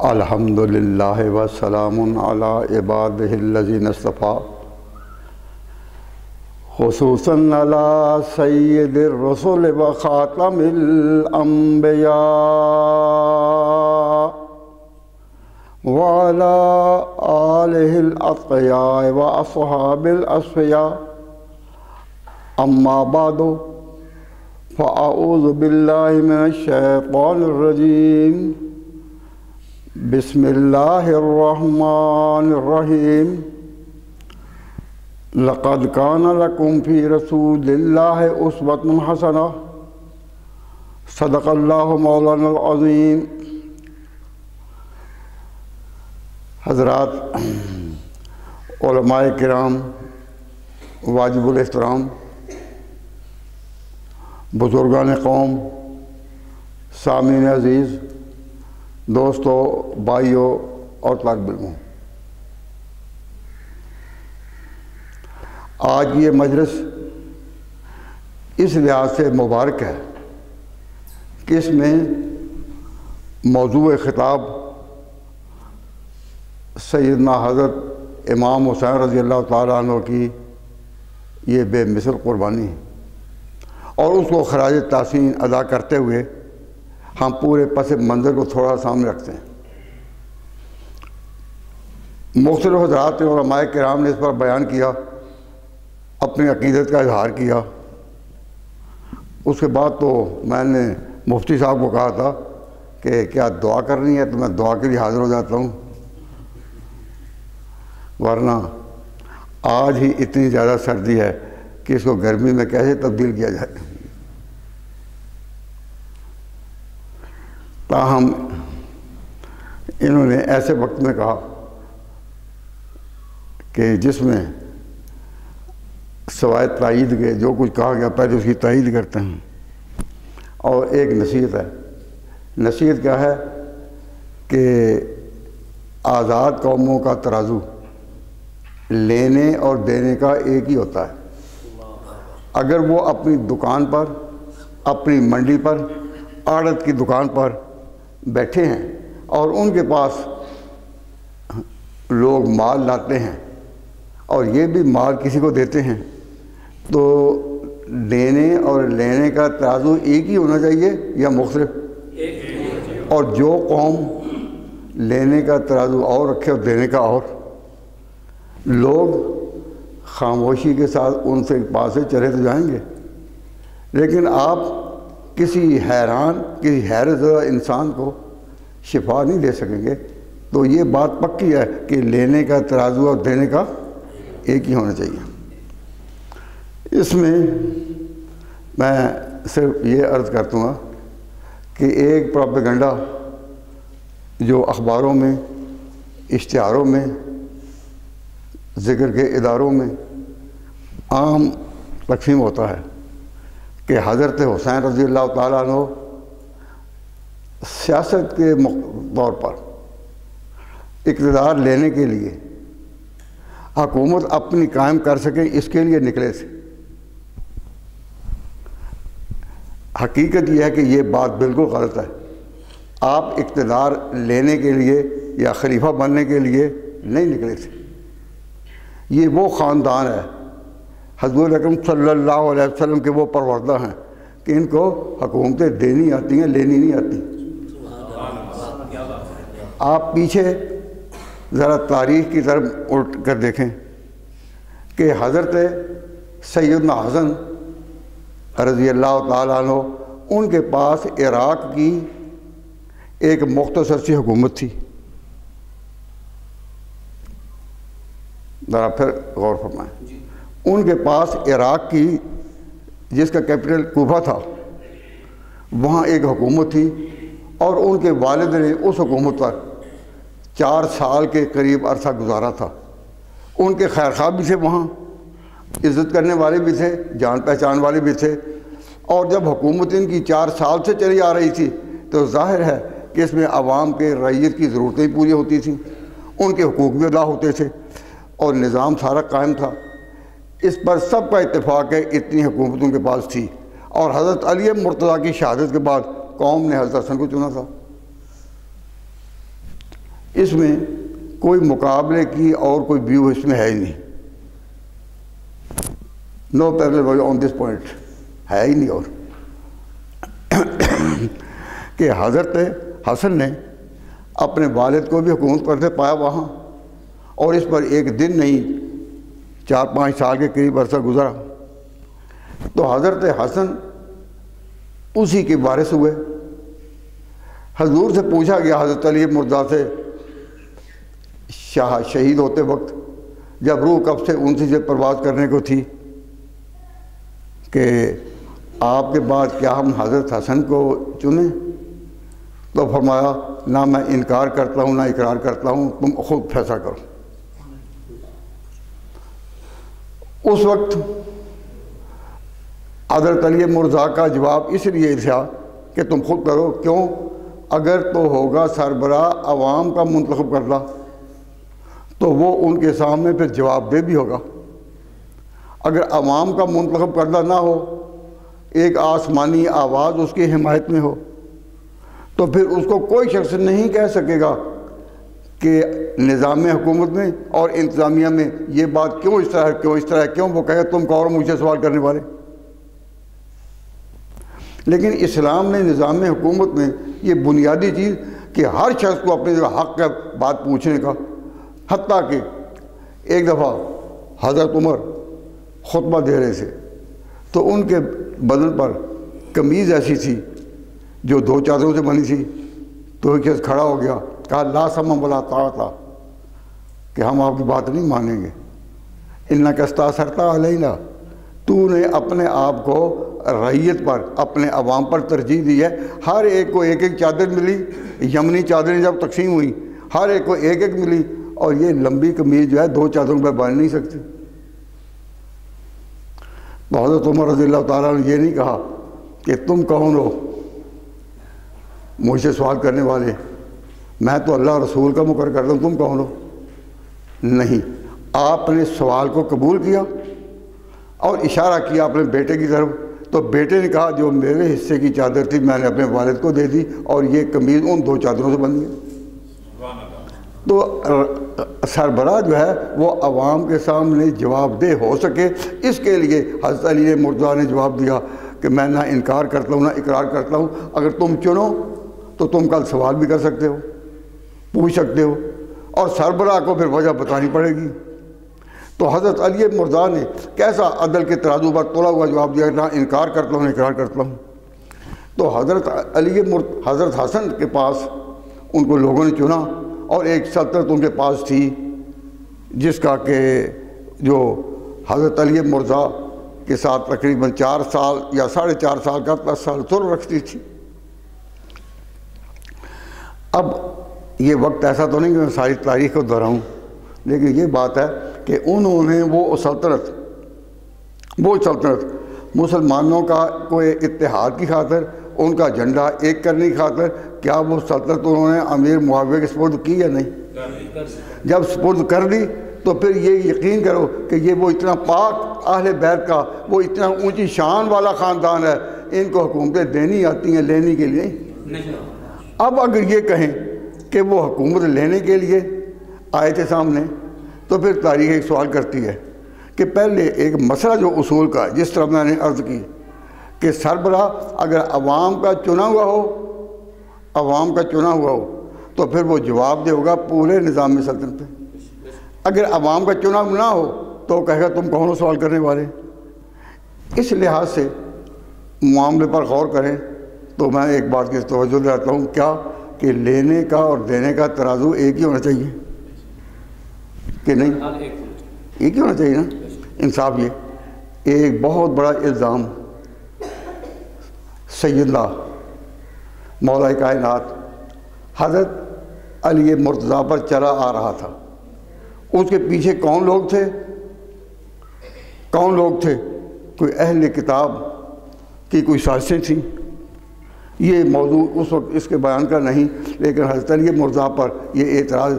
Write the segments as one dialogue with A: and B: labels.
A: الحمدللہ وسلام علی عبادہ الذین اصطفیٰ خصوصاً علی سید الرسل و خاتم الانبیاء وعلی آلہ الاتقیاء و اصحاب الاصفیاء اما بعد فاعوذ باللہ من الشیطان الرجیم بسم اللہ الرحمن الرحیم لقد کان لکم فی رسول اللہ اسوۃ حسنہ صدق اللہ مولانا العظیم۔ حضرات علماء کرام واجب الاحترام، بزرگان قوم، سامعین عزیز، دوستوں، بھائیوں اور طالب علموں، آج یہ مجلس اس لحاظ سے مبارک ہے کہ اس میں موضوع خطاب سیدنا حضرت امام حسین رضی اللہ تعالیٰ عنہ کی یہ بے مثل قربانی ہے، اور اس کو خراج تحسین ادا کرتے ہوئے ہم پورے پس منظر کو تھوڑا سامنے رکھتے ہیں۔ مختلف حضرات علماء کرام نے اس پر بیان کیا، اپنی عقیدت کا اظہار کیا۔ اس کے بعد تو میں نے مفتی صاحب کو کہا تھا کہ کیا دعا کرنی ہے، تو میں دعا کے لیے حاضر ہو جاتا ہوں، ورنہ آج ہی اتنی زیادہ سردی ہے کہ اس کو گرمی میں کیسے تبدیل کیا جائے۔ تاہم انہوں نے ایسے وقت میں کہا کہ جس میں سوائے تائید کے جو کچھ کہا گیا پہلے اس کی تائید کرتے ہیں، اور ایک نصیحت ہے۔ نصیحت کیا ہے کہ آزاد قوموں کا ترازو لینے اور دینے کا ایک ہی ہوتا ہے۔ اگر وہ اپنی دکان پر، اپنی منڈی پر، آڑت کی دکان پر بیٹھے ہیں اور ان کے پاس لوگ مال لاتے ہیں اور یہ بھی مال کسی کو دیتے ہیں، تو دینے اور لینے کا ترازو ایک ہی ہونا چاہیے یا مختلف؟ اور جو قوم لینے کا ترازو اور رکھے اور دینے کا اور، لوگ خاموشی کے ساتھ ان سے پاس سے چلے تو جائیں گے، لیکن آپ کسی حیران، کسی حیرت زدہ انسان کو شفا نہیں دے سکیں گے۔ تو یہ بات پکی ہے کہ لینے کا ترازو اور دینے کا ایک ہی ہونا چاہیے۔ اس میں میں صرف یہ عرض کرتا ہوں کہ ایک پروپیگنڈا جو اخباروں میں، اشتہاروں میں، ذکر کے اداروں میں عام تقسیم ہوتا ہے کہ حضرت حسین رضی اللہ تعالیٰ عنہ سیاست کے طور پر اقتدار لینے کے لیے، حکومت اپنی قائم کر سکیں اس کے لیے نکلے تھے۔ حقیقت یہ ہے کہ یہ بات بالکل غلط ہے۔ آپ اقتدار لینے کے لیے یا خلیفہ بننے کے لیے نہیں نکلے تھے۔ یہ وہ خاندان ہے، حضور اکرم صلی اللہ علیہ وسلم کے وہ پروردہ ہیں کہ ان کو حکومتیں دینی آتی ہیں، لینی نہیں آتی۔ آپ پیچھے ذرا تاریخ کی طرف الٹ کر دیکھیں کہ حضرت سیدنا حسن رضی اللہ تعالیٰ عنہ، ان کے پاس عراق کی ایک مختصر سی حکومت تھی۔ ذرا پھر غور فرمائیں، ان کے پاس عراق کی، جس کا کیپٹل کوفہ تھا، وہاں ایک حکومت تھی، اور ان کے والد نے اس حکومت پر 4 سال کے قریب عرصہ گزارا تھا۔ ان کے خیر خواہ بھی تھے، وہاں عزت کرنے والے بھی تھے، جان پہچان والے بھی تھے، اور جب حکومت ان کی 4 سال سے چلی آ رہی تھی تو ظاہر ہے کہ اس میں عوام کے رعیت کی ضرورتیں پوری ہوتی تھیں، ان کے حقوق بھی ادا ہوتے تھے، اور نظام سارا قائم تھا۔ اس پر سب کا اتفاق ہے، اتنی حکومتوں کے پاس تھی، اور حضرت علی مرتضیٰ کی شہادت کے بعد قوم نے حضرت حسن کو چنا تھا۔ اس میں کوئی مقابلے کی اور کوئی ویو اس میں ہے ہی نہیں. نو پیرل آن دس پوائنٹ ہے ہی نہیں. اور کہ حضرت حسن نے اپنے والد کو بھی حکومت کرتے پایا وہاں, اور اس پر ایک دن نہیں 4-5 سال کے قریب عرصہ گزرا. تو حضرت حسن اسی کے وارث ہوئے. حضور سے پوچھا گیا حضرت علی مرزا سے شہید ہوتے وقت جب روح قبض سے انسی سے پرواز کرنے کو تھی کہ آپ کے بعد کیا ہم حضرت حسن کو چنیں؟ تو فرمایا نہ میں انکار کرتا ہوں نہ اقرار کرتا ہوں, تم خود فیصلہ کرو. اس وقت حضرت علی مرزا کا جواب اس لیے تھا کہ تم خود کرو. کیوں؟ اگر تو ہوگا سربراہ عوام کا منتخب کردہ تو وہ ان کے سامنے پھر جواب دہ بھی ہوگا. اگر عوام کا منتخب کردہ نہ ہو, ایک آسمانی آواز اس کی حمایت میں ہو, تو پھر اس کو کوئی شخص نہیں کہہ سکے گا کہ نظام حکومت میں اور انتظامیہ میں یہ بات کیوں اس طرح ہے, کیوں اس طرح ہے, کیوں. وہ کہے گا تم کون ہو مجھے سوال کرنے والے. لیکن اسلام نے نظام حکومت میں یہ بنیادی چیز کہ ہر شخص کو اپنے حق کا بات پوچھنے کا, حتیٰ کہ ایک دفعہ حضرت عمر خطبہ دے رہے تھے تو ان کے بدن پر قمیض ایسی تھی جو 2 چادروں سے بنی تھی. تو ایک شخص کھڑا ہو گیا, کہا لا سمع ولا طاعۃ, کہ ہم آپ کی بات نہیں مانیں گے. انک استأثرت علینا, تو نے اپنے آپ کو رعیت پر, اپنے عوام پر ترجیح دی ہے. ہر ایک کو ایک ایک چادر ملی, یمنی چادریں جب تقسیم ہوئی ہر ایک کو ایک ایک ملی, اور یہ لمبی قمیض جو ہے 2 چادروں پہ باندھ نہیں سکتی. تو حضرت عمر رضی اللہ تعالیٰ نے یہ نہیں کہا کہ تم کون ہو مجھ سے سوال کرنے والے, میں تو اللہ رسول کا مقرر کرتا ہوں, تم کون ہو. نہیں, آپ نے سوال کو قبول کیا اور اشارہ کیا اپنے بیٹے کی طرف. تو بیٹے نے کہا جو میرے حصے کی چادر تھی میں نے اپنے والد کو دے دی, اور یہ قمیض ان 2 چادروں سے بن گئی. تو سربراہ جو ہے وہ عوام کے سامنے جواب دہ ہو سکے, اس کے لیے حضرت علی مرزا نے جواب دیا کہ میں نہ انکار کرتا ہوں نہ اقرار کرتا ہوں. اگر تم چنو تو تم کل سوال بھی کر سکتے ہو, پوچھ سکتے ہو, اور سربراہ کو پھر وجہ بتانی پڑے گی. تو حضرت علی مرزا نے کیسا عدل کے ترازو پر تولا ہوا جواب دیا, نہ انکار کرتا ہوں نہ اقرار کرتا ہوں. تو حضرت حسن کے پاس ان کو لوگوں نے چنا, اور ایک سلطنت ان کے پاس تھی جس کا کہ جو حضرت علی مرزا کے ساتھ تقریباً 4 سال یا 4.5 سال کا تسلسل رکھتی تھی. اب یہ وقت ایسا تو نہیں کہ میں ساری تاریخ کو دہراؤں, لیکن یہ بات ہے کہ انہوں نے وہ سلطنت مسلمانوں کا کوئی اتحاد کی خاطر, ان کا جھنڈا ایک کرنے کی خاطر, کیا وہ سلطنت انہوں نے امیر معاویہ کے سپرد کی یا نہیں؟ جب سپرد کر دی تو پھر یہ یقین کرو کہ یہ وہ اتنا پاک اہل بیت کا وہ اتنا اونچی شان والا خاندان ہے, ان کو حکومتیں دینی آتی ہیں, لینے کے لیے نہیں. اب اگر یہ کہیں کہ وہ حکومت لینے کے لیے آئے تھے سامنے, تو پھر تاریخ ایک سوال کرتی ہے کہ پہلے ایک مسئلہ جو اصول کا, جس طرح میں نے عرض کی کہ سربراہ اگر عوام کا چنا ہوا ہو تو پھر وہ جواب دے ہوگا پورے نظام سلطنت پہ. اگر عوام کا چناؤ نہ ہو تو کہے گا تم کون ہو سوال کرنے والے. اس لحاظ سے معاملے پر غور کریں تو میں ایک بات کی توجہ دلاتا ہوں, کیا کہ لینے کا اور دینے کا ترازو ایک ہی ہونا چاہیے کہ نہیں؟ ایک ہی ہونا چاہیے نا. انصاف یہ ایک بہت بڑا الزام سیدنا مولا کائنات حضرت علی مرتضیٰ پر چلا آ رہا تھا. اس کے پیچھے کون لوگ تھے؟ کوئی اہل کتاب کی کوئی سازشیں تھیں. یہ موضوع اس وقت اس کے بیان کا نہیں, لیکن حضرت علی مرتضیٰ پر یہ اعتراض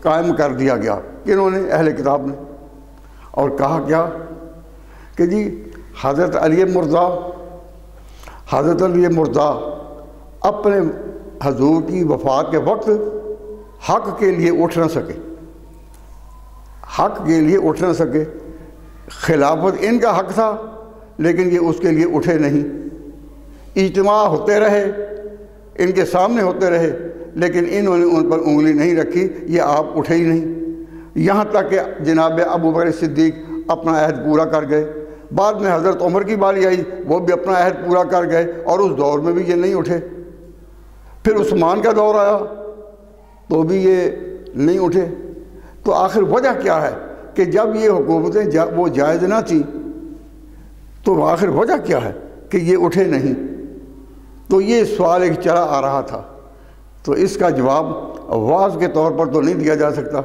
A: قائم کر دیا گیا کہ انہوں نے اہل کتاب نے, اور کہا کیا کہ جی حضرت علی مرتضیٰ اپنے حضور کی وفات کے وقت حق کے لیے اٹھ نہ سکے، حق کے لیے اٹھ نہ سکے۔ خلافت ان کا حق تھا لیکن یہ اس کے لیے اٹھے نہیں۔ اجتماع ہوتے رہے، ان کے سامنے ہوتے رہے، لیکن انہوں نے ان پر انگلی نہیں رکھی، یہ آپ اٹھے ہی نہیں۔ یہاں تک کہ جناب ابوبکر صدیق اپنا عہد پورا کر گئے، بعد میں حضرت عمر کی باری آئی، وہ بھی اپنا عہد پورا کر گئے، اور اس دور میں بھی یہ نہیں اٹھے۔ پھر عثمان کا دور آیا تو بھی یہ نہیں اٹھے۔ تو آخر وجہ کیا ہے کہ جب یہ حکومتیں وہ جائز نہ تھیں تو آخر وجہ کیا ہے کہ یہ اٹھے نہیں؟ تو یہ سوال ایک چلا آ رہا تھا، تو اس کا جواب واعظ کے طور پر تو نہیں دیا جا سکتا،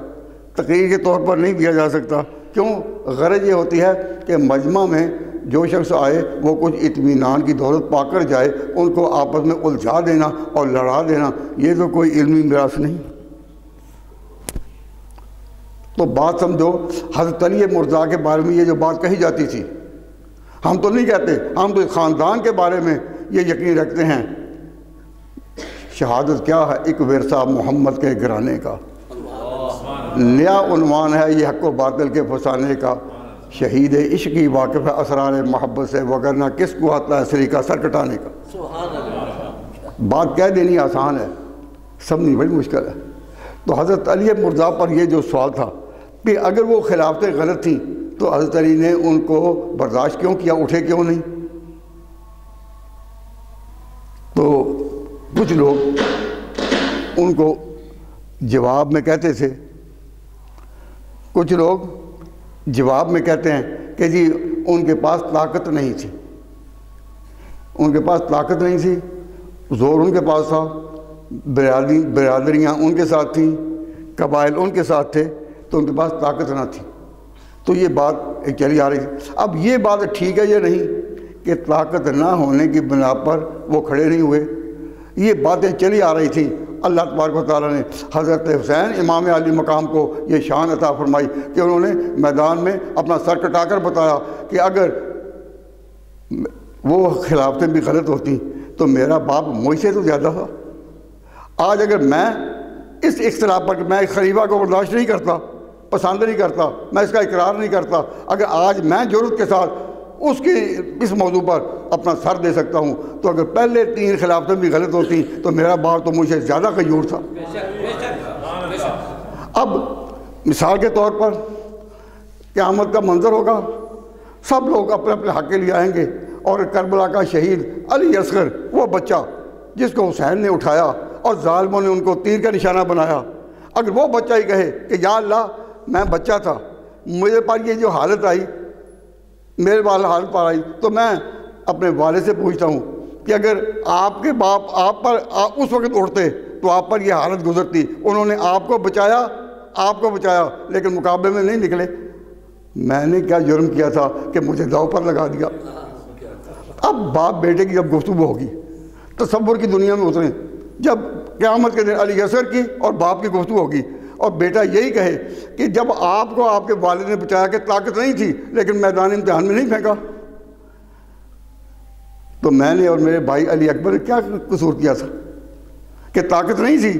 A: تقریر کے طور پر نہیں دیا جا سکتا۔ کیوں؟ غرض یہ ہوتی ہے کہ مجمع میں جو شخص آئے وہ کچھ اطمینان کی دولت پا کر جائے، ان کو آپس میں الجھا دینا اور لڑا دینا یہ تو کوئی علمی میراث نہیں۔ تو بات سمجھو، حضرت علی مرتضیٰ کے بارے میں یہ جو بات کہی جاتی تھی، ہم تو نہیں کہتے، ہم تو خاندان کے بارے میں یہ یقین رکھتے ہیں۔ شہادت کیا ہے؟ ایک ورثہ محمد کے گھرانے کا، نیا عنوان ہے یہ حق و باطل کے فسانے کا، شہید عشقی واقف ہے اسرار محبت سے، وگرنہ کس کو آتا ہے سری کا سر کٹانے کا۔ بات کہہ دینی آسان ہے، سمجھنی بڑی مشکل ہے۔ تو حضرت علی مرتضیٰ پر یہ جو سوال تھا کہ اگر وہ خلافتیں غلط تھیں تو حضرت علی نے ان کو برداشت کیوں کیا، اٹھے کیوں نہیں؟ تو کچھ لوگ ان کو جواب میں کہتے تھے، کچھ لوگ جواب میں کہتے ہیں کہ جی ان کے پاس طاقت نہیں تھی، ان کے پاس طاقت نہیں تھی، زور ان کے پاس تھا، برادریاں ان کے ساتھ تھیں، قبائل ان کے ساتھ تھے، تو ان کے پاس طاقت نہ تھی۔ تو یہ بات ایک چلی آ رہی تھی۔ اب یہ بات ٹھیک ہے یا نہیں کہ طاقت نہ ہونے کی بنا پر وہ کھڑے نہیں ہوئے؟ یہ باتیں چلی آ رہی تھیں۔ اللہ تبارک و تعالیٰ نے حضرت حسین امام علی مقام کو یہ شان عطا فرمائی کہ انہوں نے میدان میں اپنا سر کٹا کر بتایا کہ اگر وہ خلافتیں بھی غلط ہوتی تو میرا باپ مجھ سے تو زیادہ تھا۔ آج اگر میں اس اختلاف پر کہ میں خلیفہ کو برداشت نہیں کرتا، پسند نہیں کرتا، میں اس کا اقرار نہیں کرتا، اگر آج میں جرأت کے ساتھ اس موضوع پر اپنا سر دے سکتا ہوں، تو اگر پہلے 3 خلافتیں بھی غلط ہوتی تو میرا باپ تو مجھ سے زیادہ غیور تھا۔ اب مثال کے طور پر قیامت کا منظر ہوگا، سب لوگ اپنے اپنے حق کے لیے آئیں گے، اور کربلا کا شہید علی اصغر، وہ بچہ جس کو حسین نے اٹھایا اور ظالموں نے ان کو تیر کا نشانہ بنایا، اگر وہ بچہ ہی کہے کہ یا اللہ میں بچہ تھا، مجھے پر یہ جو حالت آئی، میرے والد حالت پر آئی، تو میں اپنے والد سے پوچھتا ہوں کہ اگر آپ کے باپ آپ پر اس وقت اٹھتے تو آپ پر یہ حالت گزرتی۔ انہوں نے آپ کو بچایا لیکن مقابلے میں نہیں نکلے۔ میں نے کیا جرم کیا تھا کہ مجھے داؤ پر لگا دیا؟ اب باپ بیٹے کی جب گفتگو ہوگی، تصور کی دنیا میں اتریں، جب قیامت کے دن علی اصغر کی اور باپ کی گفتگو ہوگی اور بیٹا یہی کہے کہ جب آپ کو آپ کے والد نے بچایا کہ طاقت نہیں تھی لیکن میدان امتحان میں نہیں پھینکا، تو میں نے اور میرے بھائی علی اکبر نے کیا قصور کیا تھا کہ طاقت نہیں تھی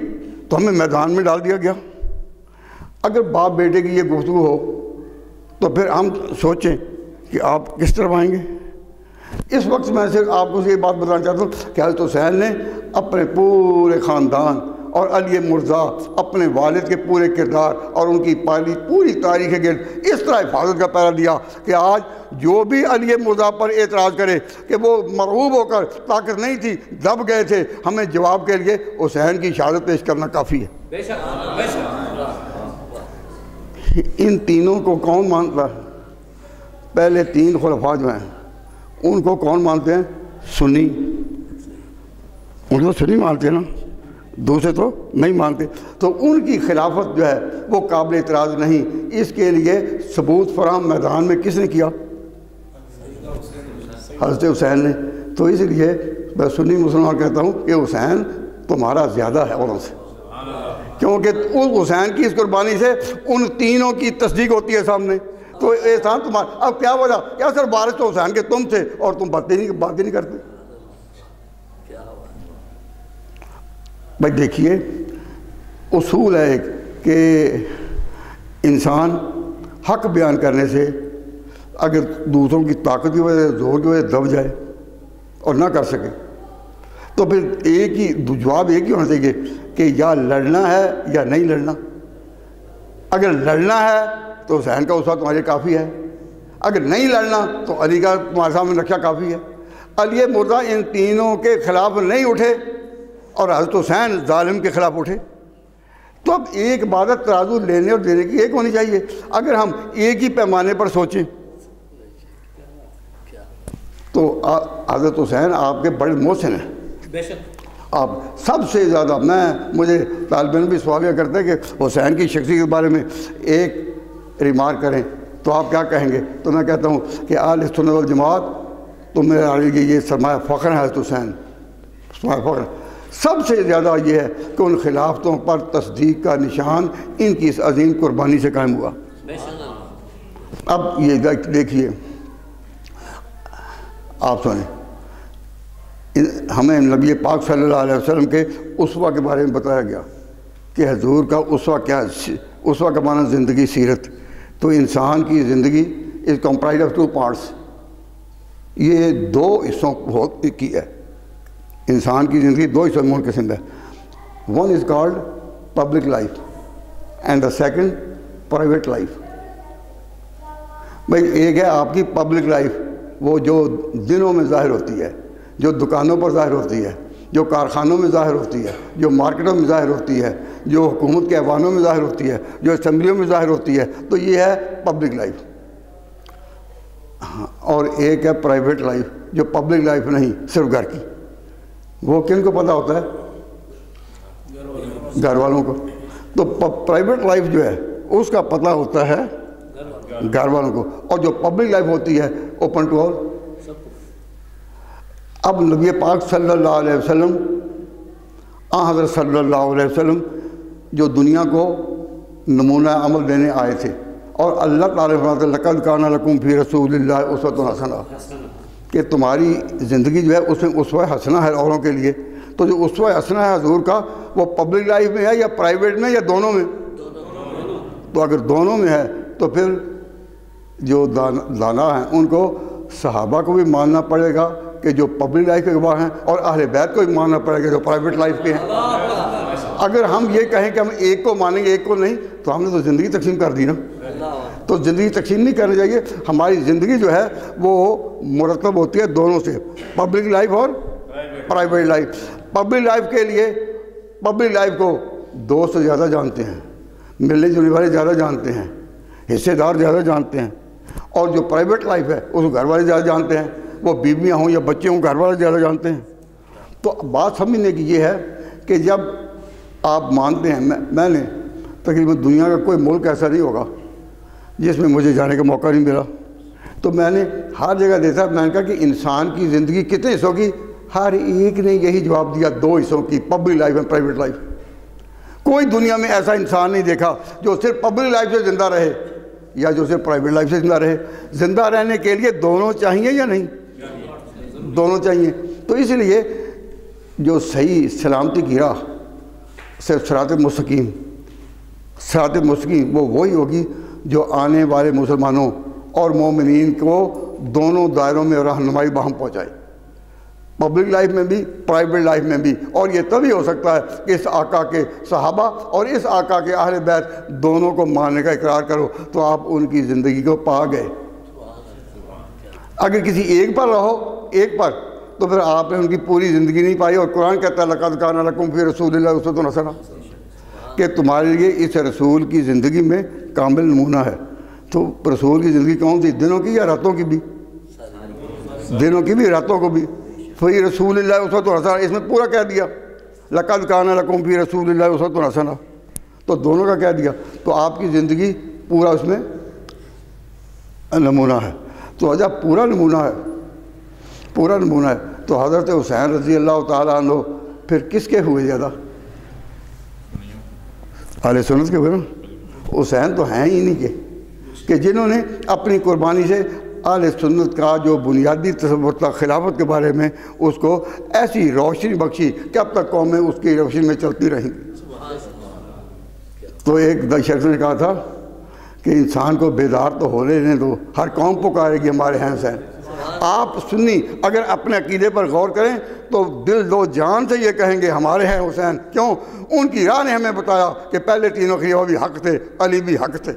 A: تو ہمیں میدان میں ڈال دیا گیا؟ اگر باپ بیٹے کی یہ گفتگو ہو تو پھر ہم سوچیں کہ آپ کس طرح آئیں گے۔ اس وقت میں صرف آپ کو یہ بات بتانا چاہتا ہوں کہ حضرت حسین نے اپنے پورے خاندان اور علی مرتضیٰ اپنے والد کے پورے کردار اور ان کی پوری تاریخ کے گرد اس طرح حفاظت کا پہرا دیا کہ آج جو بھی علی مرتضیٰ پر اعتراض کرے کہ وہ مرعوب ہو کر طاقت نہیں تھی، دب گئے تھے، ہمیں جواب کے لیے حسین کی شہادت پیش کرنا کافی ہے۔
B: بے شک بے شک۔
A: ان تینوں کو کون مانتا ہے؟ پہلے 3 خلفاء جو ہیں ان کو کون مانتے ہیں؟ سنی، ان کو سنی مانتے ہیں نا، دوسرے تو نہیں مانتے۔ تو ان کی خلافت جو ہے وہ قابل اعتراض نہیں۔ اس کے لیے ثبوت فراہم میدان میں کس نے کیا؟ حضرت حسین نے۔ تو اس لیے میں سنی مسلمان کہتا ہوں کہ حسین تمہارا زیادہ ہے اوروں سے، کیونکہ اس حسین کی اس قربانی سے ان تینوں کی تصدیق ہوتی ہے سامنے۔ تو احسان تمہارا۔ اب کیا وجہ؟ کیا سر وارث تو حسین کے تم تھے اور تم باتیں نہیں کرتے؟ بھائی دیکھیے، اصول ہے ایک کہ انسان حق بیان کرنے سے اگر دوسروں کی طاقت کی وجہ سے زور کی وجہ سے دب جائے اور نہ کر سکے تو پھر ایک ہی جواب ایک ہی ہونا چاہیے کہ یا لڑنا ہے یا نہیں لڑنا. اگر لڑنا ہے تو حسین کا اسوہ تمہارے کافی ہے، اگر نہیں لڑنا تو علی کا تمہارے سامنے نقشہ کافی ہے. علی مرزا ان تینوں کے خلاف نہیں اٹھے اور حضرت حسین ظالم کے خلاف اٹھے. تو اب ایک عبادت ترازو لینے اور دینے کی ایک ہونی چاہیے. اگر ہم ایک ہی پیمانے پر سوچیں تو حضرت حسین آپ کے بڑے محسن ہیں. آپ سب سے زیادہ مجھے طالب علم بھی سوال یہ کرتے ہیں کہ حسین کی شخصیت کے بارے میں ایک ریمارک کریں تو آپ کیا کہیں گے؟ تو میں کہتا ہوں کہ اہل سنت والجماعت تو میرے لیے یہ سرمایہ فخر ہے. حضرت حسین سرمایہ فخر سب سے زیادہ یہ ہے کہ ان خلافتوں پر تصدیق کا نشان ان کی اس عظیم قربانی سے قائم ہوا. اب یہ دیکھیے، آپ سنیں، ہمیں نبی پاک صلی اللہ علیہ وسلم کے اسوہ کے بارے میں بتایا گیا کہ حضور کا اسوہ کیا ہے. اسوہ کا معنی زندگی، سیرت. تو انسان کی زندگی از کمپرائزڈ آف 2 پارٹس. یہ 2 حصوں کی ہے. انسان کی زندگی 2 حصوں میں منقسم ہے. One is called public life and the second private life. بھائی ایک ہے آپ کی پبلک لائف، وہ جو دنوں میں ظاہر ہوتی ہے، جو دکانوں پر ظاہر ہوتی ہے، جو کارخانوں میں ظاہر ہوتی ہے، جو مارکیٹوں میں ظاہر ہوتی ہے، جو حکومت کے ایوانوں میں ظاہر ہوتی ہے، جو اسمبلیوں میں ظاہر ہوتی ہے. تو یہ ہے پبلک لائف. اور ایک ہے پرائیویٹ لائف، جو پبلک لائف نہیں، صرف گھر کی. وہ کن کو پتہ ہوتا ہے؟ گھر والوں کو. تو پرائیویٹ لائف جو ہے اس کا پتہ ہوتا ہے گھر والوں کو، اور جو پبلک لائف ہوتی ہے اوپن ٹو آل. اب نبی پاک صلی اللہ علیہ وسلم، حضرت صلی اللہ علیہ وسلم جو دنیا کو نمونہ عمل دینے آئے تھے، اور اللہ تعالیٰ فرماتے ہیں لقد کان لکم فی رسول اللہ اسوۃ حسنہ، کہ تمہاری زندگی جو ہے اس میں اسوہ حسنہ ہے اوروں کے لیے. تو جو اسوہ حسنہ ہے حضور کا، وہ پبلک لائف میں ہے یا پرائیویٹ میں یا دونوں میں؟ تو اگر دونوں میں ہے تو پھر جو دانا ہیں ان کو صحابہ کو بھی ماننا پڑے گا کہ جو پبلک لائف کے گواہ ہیں، اور اہل بیت کو بھی ماننا پڑے گا جو پرائیویٹ لائف کے ہیں. اگر ہم یہ کہیں کہ ہم ایک کو مانیں گے ایک کو نہیں تو ہم نے تو زندگی تقسیم کر دی نا. تو زندگی تقسیم نہیں کرنی چاہیے. ہماری زندگی جو ہے وہ مرتب ہوتی ہے دونوں سے، پبلک لائف اور پرائیویٹ لائف. پبلک لائف کے لیے پبلک لائف کو دوست زیادہ جانتے ہیں، ملنے جلنے والے زیادہ جانتے ہیں، حصے دار زیادہ جانتے ہیں. اور جو پرائیویٹ لائف ہے اس کو گھر والے زیادہ جانتے ہیں، وہ بیویاں ہوں یا بچے ہوں، گھر والے زیادہ جانتے ہیں. تو بات سمجھنے کی یہ ہے کہ جب آپ مانتے ہیں، میں نے تقریباً دنیا کا کوئی ملک ایسا نہیں ہوگا جس میں مجھے جانے کا موقع نہیں ملا، تو میں نے ہر جگہ دیکھا. میں نے کہا کہ انسان کی زندگی کتنے حصوں کی؟ ہر ایک نے یہی جواب دیا، 2 حصوں کی، پبلک لائف اور پرائیویٹ لائف. کوئی دنیا میں ایسا انسان نہیں دیکھا جو صرف پبلک لائف سے زندہ رہے یا جو صرف پرائیویٹ لائف سے زندہ رہے. زندہ رہنے کے لیے دونوں چاہیے یا نہیں؟ دونوں چاہیے. تو اس لیے جو صحیح سلامتی کی راہ، صرف صراط مستقیم، صراط مستقیم وہ وہی ہوگی جو آنے والے مسلمانوں اور مومنین کو دونوں دائروں میں رہنمائی باہم پہنچائے، پبلک لائف میں بھی پرائیویٹ لائف میں بھی. اور یہ تبھی ہو سکتا ہے کہ اس آقا کے صحابہ اور اس آقا کے اہل بیت دونوں کو ماننے کا اقرار کرو تو آپ ان کی زندگی کو پا گئے. اگر کسی ایک پر رہو، ایک پر، تو پھر آپ نے ان کی پوری زندگی نہیں پائی. اور قرآن کہتا ہے لقد کان لکم فی رسول اللہ اسوۃ حسنہ، کہ تمہارے لیے اس رسول کی زندگی میں کامل نمونہ ہے. تو رسول کی زندگی کون سی؟ دنوں کی یا راتوں کی بھی؟ دنوں کی بھی راتوں کو بھی. فی رسول اللہ اسوۃ حسنہ، اس میں پورا کہہ دیا لقد کان لکم فی رسول اللہ اسوۃ حسنہ، تو دونوں کا کہہ دیا. تو آپ کی زندگی پورا اس میں نمونہ ہے. تو جب پورا نمونہ ہے، پورا نمونہ ہے، تو حضرت حسین رضی اللہ تعالیٰ عنہ پھر کس کے ہوئے زیادہ؟ اہل سنت کے ہوئے نا. حسین تو ہیں ہی نہیں کہ جنہوں نے اپنی قربانی سے اہل سنت کا جو بنیادی تصور تھا خلافت کے بارے میں اس کو ایسی روشنی بخشی کہ اب تک قومیں اس کی روشنی میں چلتی رہیں. تو ایک شخص نے کہا تھا کہ انسان کو بیدار تو ہونے دیں دو، ہر قوم پکارے گی ہمارے ہیں حسین۔ آپ سنی اگر اپنے عقیدے پر غور کریں تو دل و جان سے یہ کہیں گے ہمارے ہیں حسین۔ کیوں؟ ان کی راہ نے ہمیں بتایا کہ پہلے تینوں خلیفہ بھی حق تھے، علی بھی حق تھے۔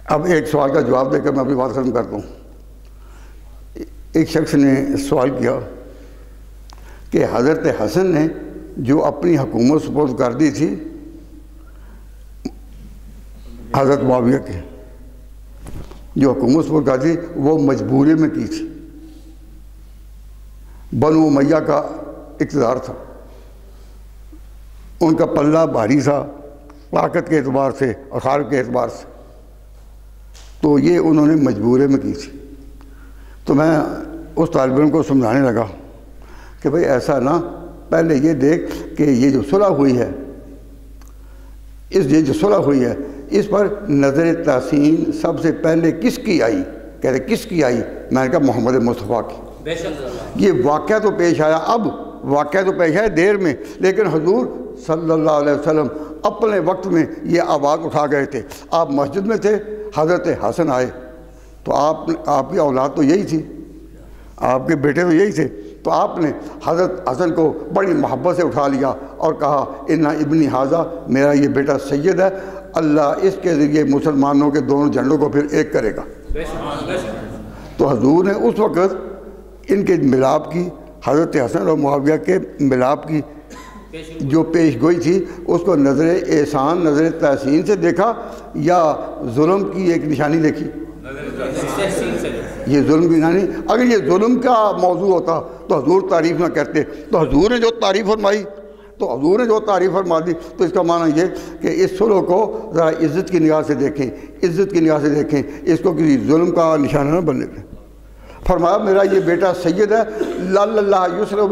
A: اب ایک سوال کا جواب دے کر میں اپنی بات ختم کرتا ہوں۔ ایک شخص نے سوال کیا کہ حضرت حسن نے جو اپنی حکومت سپرد کر دی تھی حضرت معاویہ کے، جو حکومت سپرد کر دی وہ مجبوری میں کی تھی، بنو امیہ کا اقتدار تھا، ان کا پلہ بھاری تھا طاقت کے اعتبار سے اور خارج کے اعتبار سے، تو یہ انہوں نے مجبوری میں کی تھی۔ تو میں اس طالب علم کو سمجھانے لگا کہ بھئی ایسا نہ، پہلے یہ دیکھ کہ یہ جو صلح ہوئی ہے، یہ جو صلح ہوئی ہے اس پر نظر تحسین سب سے پہلے کس کی آئی؟ کہتے کس کی آئی؟ میں نے کہا محمد مصطفیٰ کی۔ یہ واقعہ تو پیش آیا، اب واقعہ تو پیش آیا دیر میں، لیکن حضور صلی اللہ علیہ وسلم اپنے وقت میں یہ آواز اٹھا گئے تھے۔ آپ مسجد میں تھے، حضرت حسن آئے، تو آپ کی اولاد تو یہی تھی، آپ کے بیٹے تو یہی تھے، تو آپ نے حضرت حسن کو بڑی محبت سے اٹھا لیا اور کہا اِنَّ ابنی ھذا، میرا یہ بیٹا سید ہے، اللہ اس کے ذریعے مسلمانوں کے دونوں جھنڈوں کو پھر ایک کرے گا۔ تو حضور نے اس وقت ان کے ملاپ کی، حضرت حسن اور معاویہ کے ملاپ کی جو پیش گوئی تھی اس کو نظر احسان، نظر تحسین سے دیکھا یا ظلم کی ایک نشانی دیکھی؟ یہ ظلم کی نشانی۔ اگر یہ ظلم کا موضوع ہوتا تو حضور تعریف نہ کرتے، تو حضور نے جو تعریف فرمائی فرما دی، تو اس کا معنی یہ کہ اس صلح کو ذرا عزت کی نگاہ سے دیکھیں، عزت کی نگاہ سے دیکھیں، اس کو کسی ظلم کا نشانہ نہ بننے دیں۔ فرمایا میرا یہ بیٹا سید ہے، لعل اللہ یصلح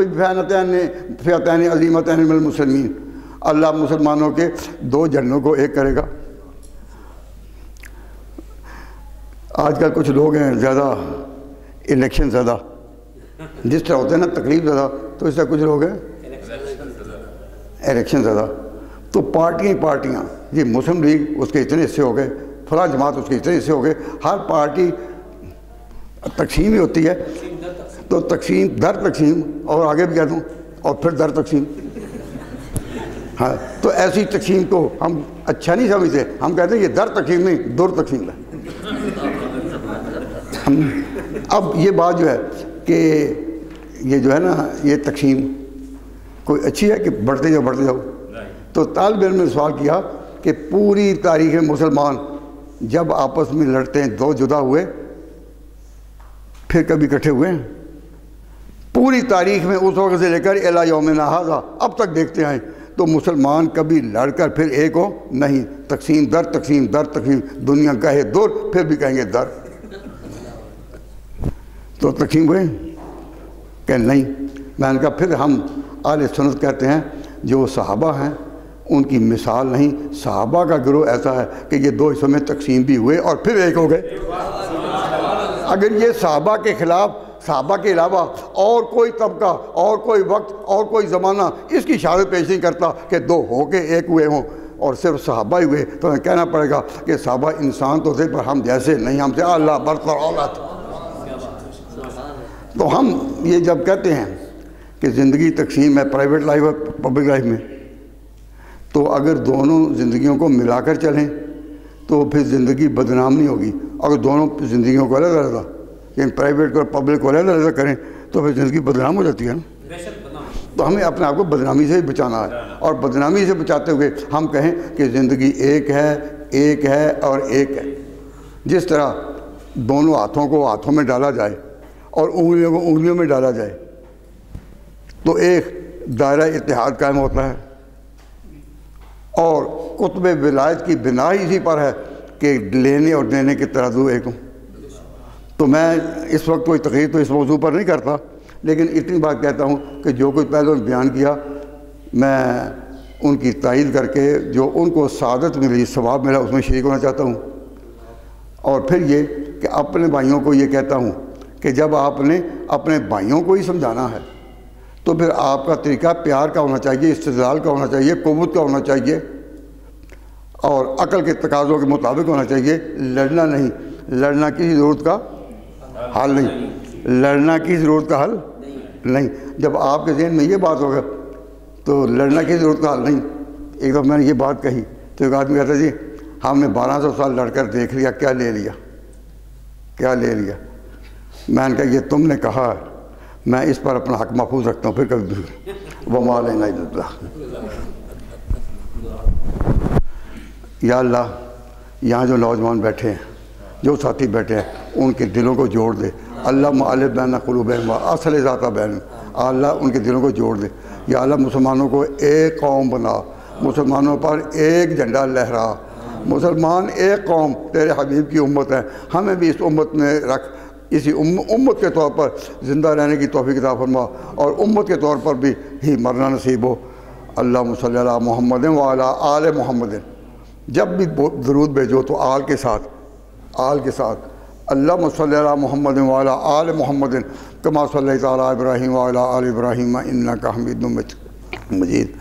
A: فئتین عظیمتین من المسلمین، اللہ مسلمانوں کے دو جھنڈوں کو ایک کرے گا۔ آج کل کچھ لوگ ہیں زیادہ الیکشن زیادہ، جس طرح ہوتے ہیں نا تکلیف زیادہ، تو اس طرح کچھ لوگ ہیں الیکشن زیادہ۔ تو پارٹیاں یہ مسلم لیگ اس کے اتنے حصے ہو گئے، فلاں جماعت اس کے اتنے حصے ہو گئے، ہر پارٹی تقسیم ہی ہوتی ہے، تو تقسیم در تقسیم، اور آگے بھی کہہ دوں اور پھر در تقسیم، ہاں تو ایسی تقسیم کو ہم اچھا نہیں سمجھتے، ہم کہتے ہیں یہ در تقسیم نہیں در تقسیم ہے۔ اب یہ بات جو ہے کہ یہ جو ہے نا یہ تقسیم کوئی اچھی ہے کہ بڑھتے جاؤ۔ تو طالب علم نے سوال کیا کہ پوری تاریخ مسلمان جب آپس میں لڑتے ہیں دو جدا ہوئے پھر کبھی اکٹھے ہوئے ہیں؟ پوری تاریخ میں اس وقت سے لے کر الی یومنا ھذا اب تک دیکھتے ہیں تو مسلمان کبھی لڑ کر پھر ایک ہو نہیں، تقسیم در تقسیم در تقسیم، دنیا کہے دور پھر بھی کہیں گے در، تو تقسیم ہوئے کہ نہیں؟ میں نے کہا پھر ہم اہل سنت کہتے ہیں جو صحابہ ہیں ان کی مثال نہیں، صحابہ کا گروہ ایسا ہے کہ یہ دو حصوں میں تقسیم بھی ہوئے اور پھر ایک ہو گئے۔ اگر یہ صحابہ کے خلاف، صحابہ کے علاوہ اور کوئی طبقہ اور کوئی وقت اور کوئی زمانہ اس کی شہادت پیش نہیں کرتا کہ دو ہو کے ایک ہوئے ہوں اور صرف صحابہ ہی ہوئے، تو ہمیں کہنا پڑے گا کہ صحابہ انسان تو تھے پر ہم جیسے نہیں، ہم سے اللہ برتر اولاد۔ تو ہم یہ جب کہتے ہیں کہ زندگی تقسیم ہے، پرائیویٹ لائف اور پبلک لائف میں، تو اگر دونوں زندگیوں کو ملا کر چلیں تو پھر زندگی بدنام نہیں ہوگی۔ اگر دونوں زندگیوں کو علیحدہ علیحدہ یعنی پرائیویٹ اور پبلک کو علیحدہ علیحدہ کریں تو پھر زندگی بدنام ہو جاتی ہے نا۔ تو ہمیں اپنے آپ کو بدنامی سے بھی بچانا ہے، اور بدنامی سے بچاتے ہوئے ہم کہیں کہ زندگی ایک ہے اور ایک ہے۔ جس طرح دونوں ہاتھوں کو ہاتھوں میں ڈالا جائے اور انگلیوں کو انگلیوں میں ڈالا جائے تو ایک دائرہ اتحاد قائم ہوتا ہے، اور قطب ولایت کی بنا ہی اسی پر ہے کہ لینے اور دینے کے ترازو ایک ہوں۔ تو میں اس وقت کوئی تقریر تو اس موضوع پر نہیں کرتا، لیکن اتنی بات کہتا ہوں کہ جو کچھ پہلے نے بیان کیا میں ان کی تائید کر کے جو ان کو سعادت ملی، ثواب ملا، اس میں شریک ہونا چاہتا ہوں۔ اور پھر یہ کہ اپنے بھائیوں کو یہ کہتا ہوں کہ جب آپ نے اپنے بھائیوں کو ہی سمجھانا ہے تو پھر آپ کا طریقہ پیار کا ہونا چاہیے، استدلال کا ہونا چاہیے، قوت کا ہونا چاہیے اور عقل کے تقاضوں کے مطابق ہونا چاہیے، لڑنا نہیں۔ لڑنا کسی ضرورت کا حل نہیں، لڑنا کی ضرورت کا حل نہیں۔ جب آپ کے ذہن میں یہ بات ہوگا تو لڑنا کی ضرورت کا حل نہیں۔ ایک دفعہ میں نے یہ بات کہی تو ایک آدمی کہتا جی ہم نے 1200 سال لڑ کر دیکھ لیا، کیا لے لیا، کیا لے لیا؟ میں نے کہا یہ تم نے کہا ہے، میں اس پر اپنا حق محفوظ رکھتا ہوں، پھر کبھی بھی وما علینا الا البلاغ۔ یا اللہ یہاں جو نوجوان بیٹھے ہیں، جو ساتھی بیٹھے ہیں، ان کے دلوں کو جوڑ دے۔ اللہ مؤلف بین قلوبہم واصلح ذات بینہم، اللہ ان کے دلوں کو جوڑ دے۔ یا اللہ مسلمانوں کو ایک قوم بنا، مسلمانوں پر ایک جھنڈا لہرا، مسلمان ایک قوم تیرے حبیب کی امت ہے، ہمیں بھی اس امت میں رکھ، اسی امت کے طور پر زندہ رہنے کی توفیق عطا فرما اور امت کے طور پر بھی ہی مرنا نصیب ہو۔ اللہم صلی علی محمد وعلی آل محمد، جب بھی درود بھیجو تو آل کے ساتھ، آل کے ساتھ، اللہم صلی علی محمد وعلی آل محمد کما صلیت علی ابراہیم وعلی آل ابراہیم انک حمید مجید،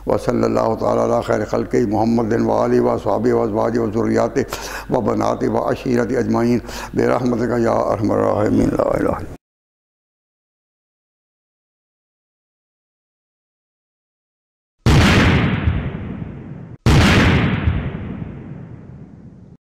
A: وصلی اللہ تعالی علی خیر خلقہ محمد وآلہ وصحبہ وازواجہ وذریاتہ وبناتہ وعشیرتہ اجمعین برحمتک یا ارحم الراحمین لا الہ الا انت۔